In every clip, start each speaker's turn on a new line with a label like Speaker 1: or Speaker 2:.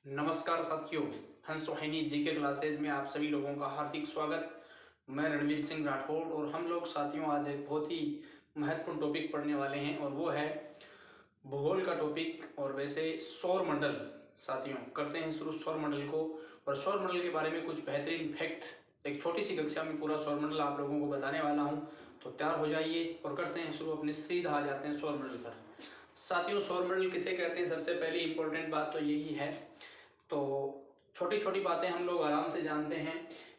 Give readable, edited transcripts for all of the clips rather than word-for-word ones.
Speaker 1: नमस्कार साथियों, हंस सोहिनी जीके क्लासेज में आप सभी लोगों का हार्दिक स्वागत। मैं रणवीर सिंह राठौड़ और हम लोग साथियों आज एक बहुत ही महत्वपूर्ण टॉपिक पढ़ने वाले हैं और वो है भूगोल का टॉपिक। और वैसे सौर मंडल साथियों करते हैं शुरू सौर मंडल को, और सौर मंडल के बारे में कुछ बेहतरीन फैक्ट एक छोटी सी कक्षा में पूरा सौर मंडल आप लोगों को बताने वाला हूं। तो तैयार हो जाइए और करते हैं शुरू, अपने सीधा आ जाते हैं सौर मंडल पर। साथियों सौर मंडल किसे कहते हैं, सबसे पहली इंपॉर्टेंट बात तो यही है। तो छोटी छोटी बातें हम लोग आराम से जानते हैं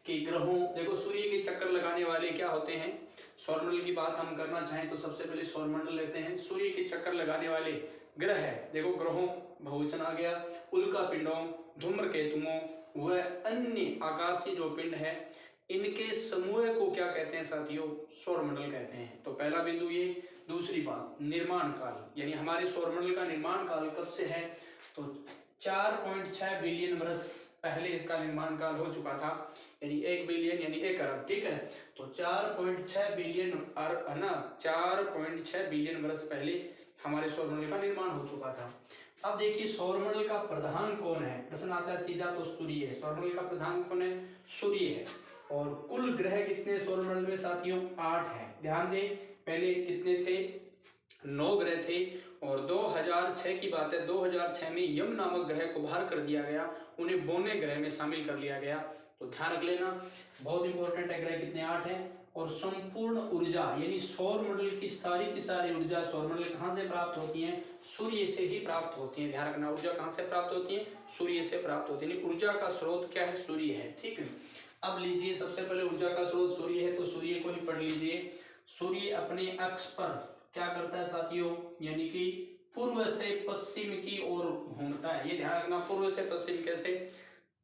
Speaker 1: कि ग्रहों, देखो सूर्य के चक्कर लगाने वाले क्या होते हैं। सौरमंडल की बात हम करना चाहें तो सबसे पहले सौरमंडल लेते हैं। सूर्य के चक्कर लगाने वाले ग्रह है, देखो ग्रहों बहुवचन आ गया, उल्का पिंडों, धूम्रकेतुओं व अन्य आकाशीय जो पिंड है इनके समूह को क्या कहते हैं साथियों, सौरमंडल कहते हैं। तो पहला बिंदु ये। दूसरी बात निर्माण काल, यानी हमारे सौरमंडल का निर्माण काल कब से है, तो 4.6 बिलियन वर्ष पहले इसका निर्माण काल हो चुका था, यानी 1 बिलियन यानी 1 अरब, ठीक है। तो 4.6 बिलियन है ना, 4.6 बिलियन वर्ष पहले हमारे सौरमंडल का निर्माण हो चुका था। अब देखिए सौरमंडल का प्रधान कौन है, प्रश्न आता है सीधा, तो सूर्य है। सौरमंडल का प्रधान कौन है, सूर्य है। और कुल ग्रह कितने सौरमंडल में साथियों, 8 है। ध्यान दें पहले कितने थे, 9 ग्रह थे। और 2006 की बात है, 2006 में यम नामक ग्रह को बाहर कर दिया गया, उन्हें बोने ग्रह में शामिल कर लिया गया। तो ध्यान रख लेना, बहुत इंपॉर्टेंट है। ग्रह कितने, 8 हैं। और संपूर्ण ऊर्जा यानी सौरमंडल की सारी ऊर्जा सौरमंडल कहां से प्राप्त होती है, सूर्य से ही प्राप्त होती है। ध्यान रखना, ऊर्जा कहां से प्राप्त होती है, सूर्य से प्राप्त होती है। ऊर्जा का स्रोत क्या है, सूर्य है, ठीक है। अब लीजिए सबसे पहले ऊर्जा का स्रोत सूर्य है, तो सूर्य को ही पढ़ लीजिए। सूर्य अपने अक्ष पर क्या करता है साथियों, यानी कि पूर्व से पश्चिम की ओर घूमता है। ये ध्यान रखना, पूर्व से पश्चिम कैसे,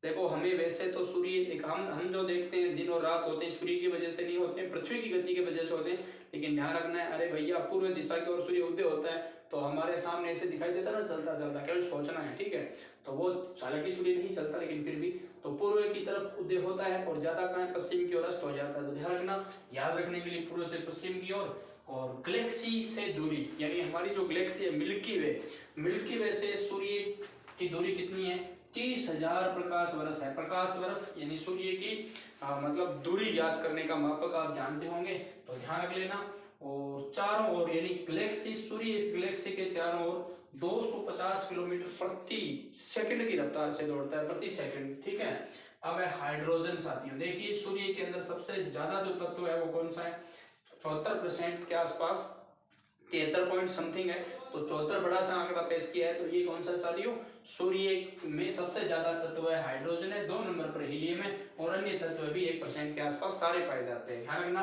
Speaker 1: देखो हमें वैसे तो सूर्य हम जो देखते हैं दिन और रात होते हैं सूर्य की वजह से नहीं होते हैं, पृथ्वी की गति की वजह से होते हैं। लेकिन ध्यान रखना है, अरे भैया पूर्व दिशा की ओर सूर्य उदय होता है तो हमारे सामने ऐसे दिखाई देता ना चलता चलता, केवल सोचना है, ठीक है। तो वो हालांकि सूर्य नहीं चलता लेकिन फिर भी, तो पूर्व की तरफ उदय होता है और ज्यादा कहाँ पश्चिम की ओर अस्त हो जाता है। तो ध्यान रखना, याद रखने के लिए पूर्व से पश्चिम की ओर। और गैलेक्सी से दूरी, यानी हमारी जो गैलेक्सी है मिल्की वे से सूर्य की दूरी कितनी है, 30,000 प्रकाश वर्ष है। प्रकाश वर्ष यानी सूर्य की मतलब दूरी ज्ञात करने का मापक आप जानते होंगे, तो ध्यान रख लेना। और चारों ओर यानी गैलेक्सी, सूर्य इस गैलेक्सी के चारों ओर 250 किलोमीटर प्रति सेकंड की रफ्तार से दौड़ता है, प्रति सेकंड, ठीक है। अब है हाइड्रोजन साथियों, देखिए सूर्य के अंदर सबसे ज्यादा जो तत्व है वो कौन सा है, 74% के आसपास, 73 पॉइंट समथिंग है। तो 74 बड़ा सा आंकड़ा पेश किया है। तो ये कौन सा साथियों, सूर्य में सबसे ज्यादा तत्व है हाइड्रोजन है, 2 नंबर पर हीलियम है, और अन्य तत्व भी 1% के आसपास सारे पाए जाते हैं। ध्यान रखना,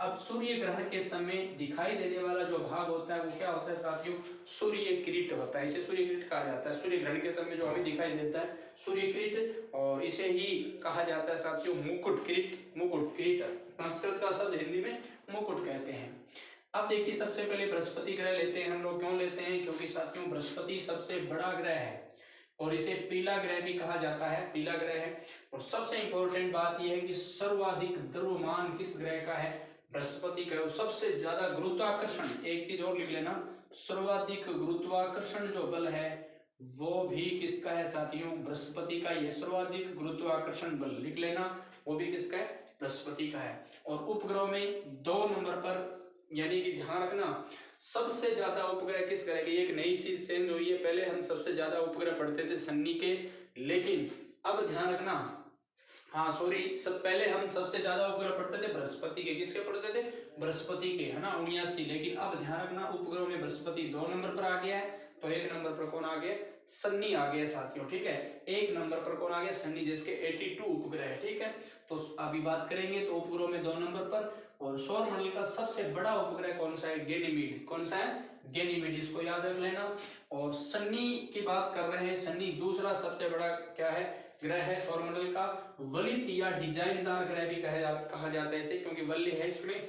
Speaker 1: अब सूर्य ग्रहण के समय दिखाई देने वाला जो भाग होता है वो क्या होता है साथियों, सूर्य किरीट होता है। इसे सूर्य किरीट कहा जाता है। सूर्य ग्रहण के समय जो हमें दिखाई देता है सूर्य किरीट, और इसे ही कहा जाता है साथियों मुकुट किरीट। मुकुट किरीट संस्कृत का शब्द, हिंदी में मुकुट कहते हैं। अब देखिए सबसे पहले बृहस्पति ग्रह लेते हैं हम लोग। क्यों लेते हैं, क्योंकि साथियों बृहस्पति सबसे बड़ा ग्रह है और इसे पीला ग्रह भी कहा जाता है, पीला ग्रह है। और सबसे इंपॉर्टेंट बात यह है कि सर्वाधिक द्रव्यमान किस ग्रह का है, बृहस्पति का। और सबसे ज्यादा गुरुत्वाकर्षण, एक चीज और लिख लेना, सर्वाधिक गुरुत्वाकर्षण जो बल है वो भी किसका है साथियों, बृहस्पति का। ये सर्वाधिक गुरुत्वाकर्षण बल लिख लेना, वो भी किसका है, बृहस्पति का है। और उपग्रह में 2 नंबर पर, यानी कि ध्यान रखना सबसे ज्यादा उपग्रह किस ग्रह के, एक नई चीज चेंज हुई है, पहले हम सबसे ज्यादा उपग्रह पढ़ते थे शनि के, लेकिन अब ध्यान रखना, हाँ सॉरी, सब पहले हम सबसे ज्यादा उपग्रह पढ़ते थे बृहस्पति के। किसके पढ़ते थे, बृहस्पति के, है ना, 79। लेकिन अब ध्यान रखना उपग्रह में बृहस्पति 2 नंबर पर आ गया है, तो 1 नंबर पर कौन आ गया, शनि आ गया साथियों, ठीक है। 1 नंबर पर कौन आ गया, शनि, जिसके 82 उपग्रह है, ठीक है। तो अभी बात करेंगे तो उपग्रह में 2 नंबर पर। और सौर मंडल का सबसे बड़ा उपग्रह कौन सा है, गैनीमेड। कौन सा है, गैनीमेड, इसको याद रख लेना। और शनि की बात कर रहे हैं, शनि दूसरा सबसे बड़ा क्या है, ग्रह है सौरमंडल का। वलित या डिजाइनदार ग्रह भी कहा जाता है इसे, क्योंकि वल्य है इसमें।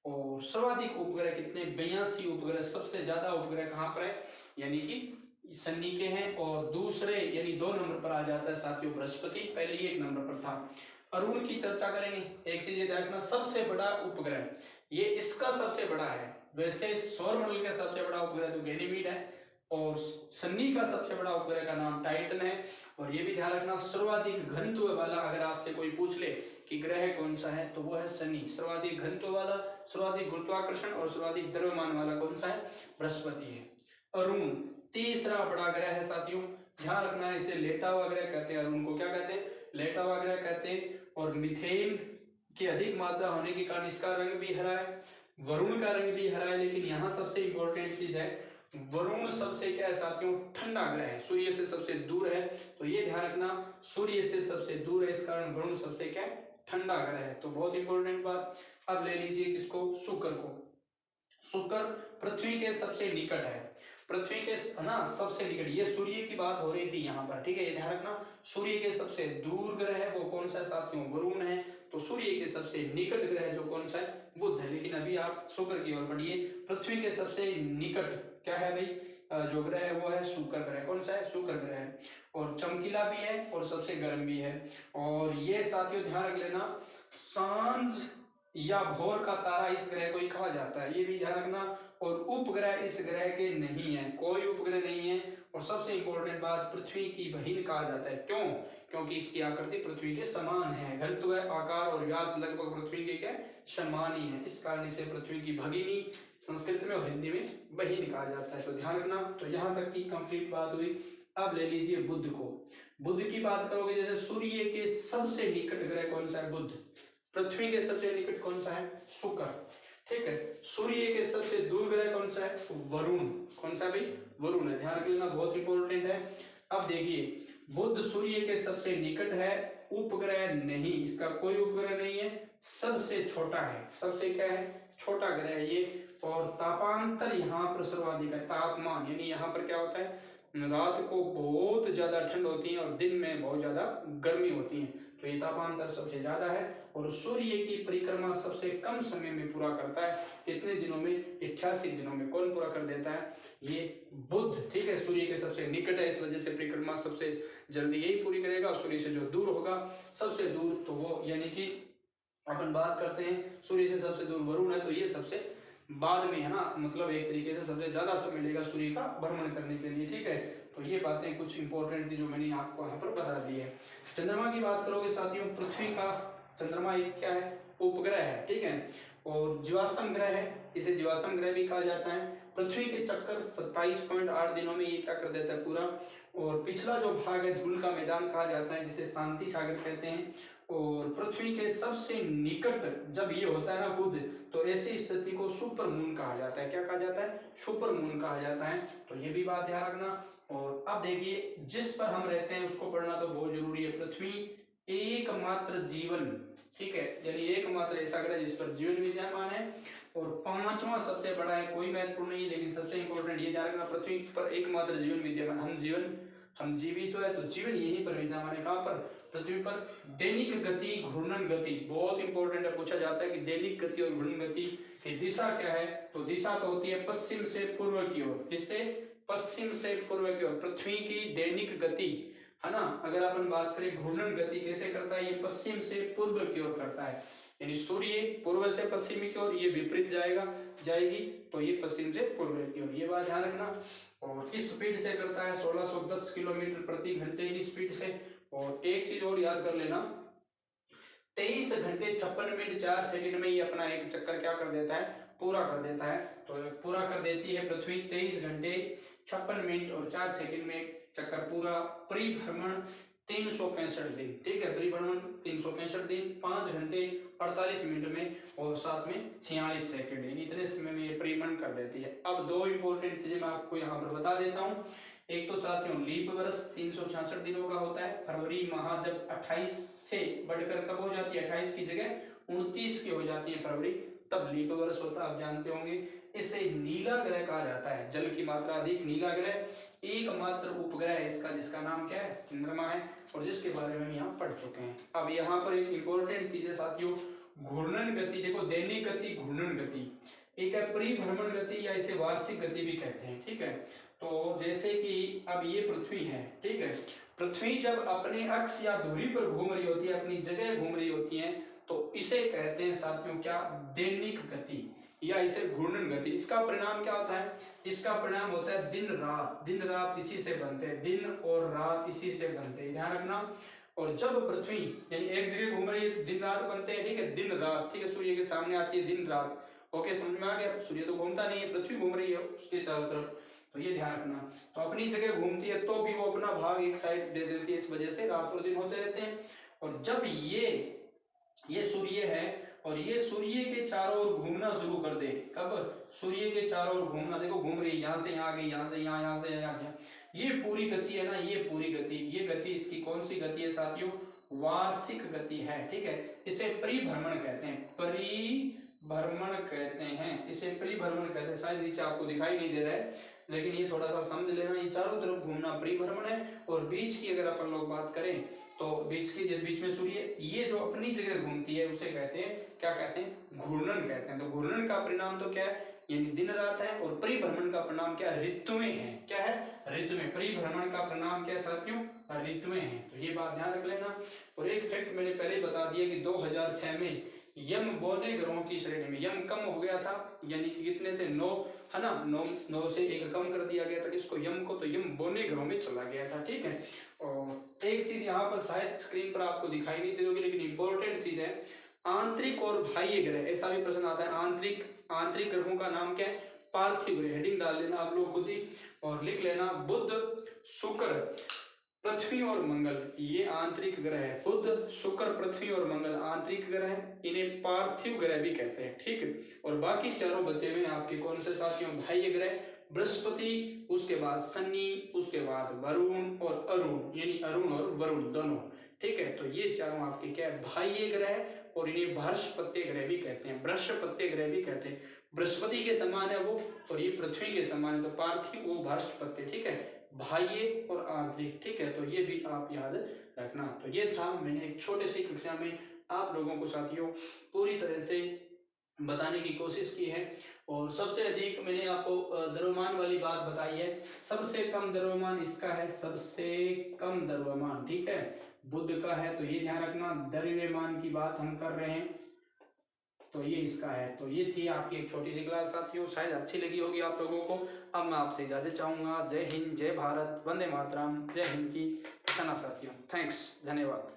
Speaker 1: और सर्वाधिक उपग्रह कितने, 82 उपग्रह, सबसे ज्यादा उपग्रह कहां पर है, यानी कि शनि के हैं। और दूसरे यानी 2 नंबर पर आ जाता है साथियों बृहस्पति, पहले ही 1 नंबर पर था। अरुण की चर्चा करेंगे। एक चीज याद रखना, सबसे बड़ा उपग्रह ये इसका सबसे बड़ा है। वैसे सौरमंडल का सबसे बड़ा उपग्रह तो गैनीमेड है, और शनि का सबसे बड़ा उपग्रह का नाम टाइटन है। और ये भी ध्यान रखना, सर्वाधिक घनत्व वाला अगर आपसे कोई पूछ ले कि ग्रह कौन सा है तो वो है शनि। सर्वाधिक घनत्व वाला, सर्वाधिक गुरुत्वाकर्षण और सर्वाधिक द्रव्यमान वाला कौन सा है? बृहस्पति है। अरुण तीसरा बड़ा ग्रह है साथियों, ध्यान रखना है, इसे लेटा हुआ ग्रह कहते हैं। अरुण को क्या कहते हैं? लेटा हुआ ग्रह कहते हैं। और मीथेन की अधिक मात्रा होने के कारण इसका रंग भी हरा है, वरुण का रंग भी हरा है। लेकिन यहाँ सबसे इंपॉर्टेंट चीज है, वरुण सबसे क्या है साथियों? ठंडा ग्रह है, सूर्य से सबसे दूर है। तो ये ध्यान रखना, सूर्य से सबसे दूर है, इस कारण वरुण सबसे क्या है? ठंडा ग्रह है। तो बहुत इंपॉर्टेंट बात। अब ले लीजिए किसको? शुक्र को। शुक्र पृथ्वी के सबसे निकट है, पृथ्वी के ना सबसे निकट, ये सूर्य की बात हो रही थी यहाँ पर, ठीक है, ये ध्यान रखना। सूर्य के सबसे दूर ग्रह है वो कौन सा है साथियों? वरुण है। तो सूर्य के सबसे निकट ग्रह जो कौन सा है? बुध है। लेकिन अभी आप शुक्र की ओर बढ़िए। पृथ्वी के सबसे निकट क्या है भाई? जो ग्रह है वो है शुक्र ग्रह। कौन सा है? शुक्र ग्रह है। और चमकीला भी है और सबसे गर्म भी है। और ये साथियों ध्यान रख लेना, सांझ या भोर का तारा इस ग्रह को ही कहा जाता है, ये भी ध्यान रखना। और उपग्रह इस ग्रह के नहीं है, कोई उपग्रह नहीं है। और सबसे इंपॉर्टेंट बात, पृथ्वी की बहिन कहा जाता है। क्यों? क्योंकि इसकी आकृति पृथ्वी के समान है, घनत्व, आकार और व्यास लगभग पृथ्वी के क्या समान ही है, इस कारण इसे पृथ्वी की भगिनी संस्कृत में और हिंदी में बहिन कहा जाता है। तो ध्यान रखना। तो यहाँ तक की कंप्लीट बात हुई। अब ले लीजिए बुध को। बुध की बात करोगे, जैसे सूर्य के सबसे निकट ग्रह कौन सा है? बुध। पृथ्वी के सबसे निकट कौन सा है? शुक्र। ठीक है। सूर्य के सबसे दूर ग्रह कौन सा है? वरुण। कौन सा भाई? वरुण है, ध्यान रख लेना, बहुत इंपॉर्टेंट है। अब देखिए, बुध सूर्य के सबसे निकट है, उपग्रह नहीं, इसका कोई उपग्रह नहीं है, सबसे छोटा है, सबसे क्या है? छोटा ग्रह है ये। और तापांतर यहाँ पर सर्वाधिक है, तापमान, यानी यहाँ पर क्या होता है? रात को बहुत ज्यादा ठंड होती है और दिन में बहुत ज्यादा गर्मी होती है, तो ये तापांतर सबसे ज्यादा है। और सूर्य की परिक्रमा सबसे कम समय में पूरा करता है, कितने दिनों में? 88 दिनों में। कौन पूरा कर देता है? ये बुध। ठीक है, सूर्य के सबसे निकट है, इस वजह से परिक्रमा सबसे जल्दी यही पूरी करेगा। सूर्य से जो दूर होगा, सबसे दूर, तो वो यानी कि अपन बात करते हैं सूर्य से सबसे दूर वरुण है, तो ये सबसे बाद में है ना, मतलब एक तरीके से सबसे ज्यादा समय लेगा सूर्य का भ्रमण करने के लिए। ठीक है, तो ये बातें कुछ इंपॉर्टेंट थी जो मैंने आपको यहाँ पर बता दी है। चंद्रमा की बात करोगे साथियों, पृथ्वी का चंद्रमा एक क्या है? उपग्रह है। ठीक है, और जीवाश्म ग्रह है, इसे जीवाश्म ग्रह भी कहा जाता है। पृथ्वी के चक्कर 27.8 दिनों में ये क्या कर देता है? पूरा। और पिछला जो भाग है धूल का मैदान कहा जाता है, जिसे शांति सागर कहते हैं। और पृथ्वी के सबसे निकट जब ये होता है ना बुध, तो ऐसी स्थिति को सुपर मून कहा जाता है। क्या कहा जाता है? सुपर मून कहा जाता है। तो ये भी बात ध्यान रखना। और अब देखिए, जिस पर हम रहते हैं उसको पढ़ना तो बहुत जरूरी है। पृथ्वी एकमात्र जीवन, ठीक है, यानी एकमात्र ऐसा ग्रह जिस पर जीवन विद्यमान है। और पांचवा सबसे बड़ा है, कोई महत्वपूर्ण नहीं, लेकिन सबसे इंपॉर्टेंट ये ध्यान रखना, पृथ्वी पर एकमात्र जीवन विद्यमान। हम जीवित तो है, तो जीवन यहीं पर विद्यमान है। कहाँ पर? पृथ्वी पर। दैनिक गति, घूर्णन गति, बहुत इंपॉर्टेंट है, पूछा जाता है कि दैनिक गति और घूर्णन गति की दिशा क्या है? तो दिशा तो होती है पश्चिम से पूर्व की ओर। जिससे पश्चिम से पूर्व की ओर पृथ्वी की दैनिक गति है ना। अगर अपन बात करें घूर्णन गति कैसे करता है, ये पश्चिम से पूर्व की ओर करता है, यानी सूर्य पूर्व से पश्चिम की ओर, ये विपरीत जाएगी, तो ये पश्चिम से पूर्व की ओर, ये बात ध्यान रखना। और किस स्पीड से करता है? 1610 किलोमीटर प्रति घंटे की स्पीड से। और एक चीज और याद कर लेना, 23 घंटे 56 मिनट 4 सेकंड में ये अपना एक चक्कर क्या कर देता है? पूरा कर देता है। तो पूरा कर देती है पृथ्वी 23 घंटे 56 मिनट और 4 सेकंड में चक्कर पूरा। परिभ्रमण 365 दिन, ठीक है, परिभ्रमण 365 दिन, 5 घंटे 48 मिनट में और साथ में 46 सेकंड, इतने समय में ये परिभ्रमण कर देती है। अब दो इंपॉर्टेंट चीजें मैं आपको यहाँ पर बता देता हूँ। एक तो साथियों लीप वर्ष 366 दिनों का होता है। फरवरी माह जब 28 से बढ़कर कब हो जाती है? 28 की जगह 29 की हो जाती है फरवरी, तब लीप वर्ष होता है, आप जानते होंगे। इसे नीला ग्रह कहा जाता है, जल की मात्रा अधिक, नीला ग्रह। एकमात्र उपग्रह है इसका, जिसका नाम क्या है? चंद्रमा है, और जिसके बारे में हम यहाँ पढ़ चुके हैं। अब यहाँ पर एक इंपॉर्टेंट चीज है साथियों, घूर्णन गति। देखो, दैनिक गति, घूर्णन गति, एक है परिभ्रमण गति या इसे वार्षिक गति भी कहते हैं। ठीक है, तो जैसे कि अब ये पृथ्वी है, ठीक है, पृथ्वी जब अपने अक्ष या धुरी पर घूम रही होती है, अपनी जगह घूम रही होती है, तो इसे कहते हैं साथियों क्या? दैनिक गति। या इसे घूर्णन गति। इसका परिणाम क्या होता है? इसका परिणाम होता है दिन रात। दिन रात इसी से बनते हैं, दिन और रात इसी से बनते हैं, ध्यान रखना। और जब पृथ्वी यानी एक जगह घूम रही है तो दिन रात बनते हैं, ठीक है, दिन रात, ठीक है, सूर्य के सामने आती है दिन रात। ओके, समझ में आ गया? सूर्य तो घूमता नहीं है, पृथ्वी घूम रही है उसके चारों तरफ, तो ये ध्यान रखना। तो अपनी जगह घूमती है तो भी वो अपना भाग एक साइड दे देती है, इस वजह से रात और दिन होते रहते हैं। और जब ये सूर्य है और ये सूर्य के चारों ओर घूमना शुरू कर दे, कब? सूर्य के चारों ओर घूमना, देखो घूम रही है, यहाँ से यहाँ गई, यहाँ से यहाँ, यहाँ से यहाँ से, ये पूरी गति है ना, ये पूरी गति, ये गति इसकी कौन सी गति है साथियों? वार्षिक गति है, ठीक है। इसे परिभ्रमण कहते हैं, परिभ्रमण कहते हैं, इसे परिभ्रमण कहते हैं। शायद नीचे आपको दिखाई नहीं दे रहा है, लेकिन ये थोड़ा सा समझ लेना, ये चारों तरफ घूमना परिभ्रमण है। और बीच की अगर अपन लोग बात करें तो बीच में सूर्य ये जो अपनी जगह घूमती है उसे कहते हैं, क्या कहते हैं? घूर्णन कहते हैं। तो घूर्णन का परिणाम तो क्या है? यानी दिन रात है। और परिभ्रमण का परिणाम क्या है? ऋतुएं हैं। क्या है? ऋतुएं। परिभ्रमण का परिणाम क्या है साथियों? ऋतुएं हैं। तो ये बात ध्यान रख लेना। और एक फैक्ट मैंने पहले ही बता दिया कि 2006 में यम बौने ग्रहों की श्रेणी में यम कम हो गया था, यानी कि कितने थे? 9, है ना, 9 से 1 कम कर दिया गया था किसको? यम को। तो यम बौने ग्रहों में चला गया था, ठीक है। और एक चीज यहाँ पर शायद स्क्रीन पर आपको दिखाई नहीं दे रही, लेकिन इंपॉर्टेंट चीज है, आंतरिक और बाह्य ग्रह, ऐसा भी प्रश्न आता है। आंतरिक ग्रहों का नाम क्या है? पार्थिव ग्रह। हेडिंग डाल लेना आप लोग खुद ही और लिख लेना, बुध, शुक्र, पृथ्वी और मंगल, ये आंतरिक ग्रह है। बुध, शुक्र, पृथ्वी और मंगल आंतरिक ग्रह है, इन्हें पार्थिव ग्रह भी कहते हैं, ठीक है। और बाकी चारों बचे हुए आपके कौन से साथियों? बाह्य ग्रह, बृहस्पति, उसके बाद शनि, उसके बाद वरुण और अरुण, यानी अरुण और वरुण दोनों, ठीक है। तो ये चारों आपके क्या है? बाह्य ग्रह। और इन्हें बृहस्पति ग्रह भी कहते हैं, बृहस्पति ग्रह भी कहते हैं। बृहस्पति के समान है वो, और ये पृथ्वी के समान है, तो पार्थिव वो बृहस्पति, ठीक है, बाह्य और आंतरिक, ठीक है। तो ये भी आप याद रखना। तो ये था, मैंने एक छोटे सी कक्षा में आप लोगों को साथियों पूरी तरह से बताने की कोशिश की है। और सबसे अधिक मैंने आपको द्रव्यमान वाली बात बताई है, सबसे कम द्रव्यमान इसका है, सबसे कम द्रव्यमान, ठीक है, बुध का है। तो ये ध्यान रखना, द्रव्यमान की बात हम कर रहे हैं, तो ये इसका है। तो ये थी आपकी एक छोटी सी क्लास साथियों, शायद अच्छी लगी होगी आप लोगों को। अब मैं आपसे इजाजत चाहूंगा। जय हिंद, जय भारत, वंदे मातरम, जय हिंद की घोषणा साथियों। थैंक्स, धन्यवाद।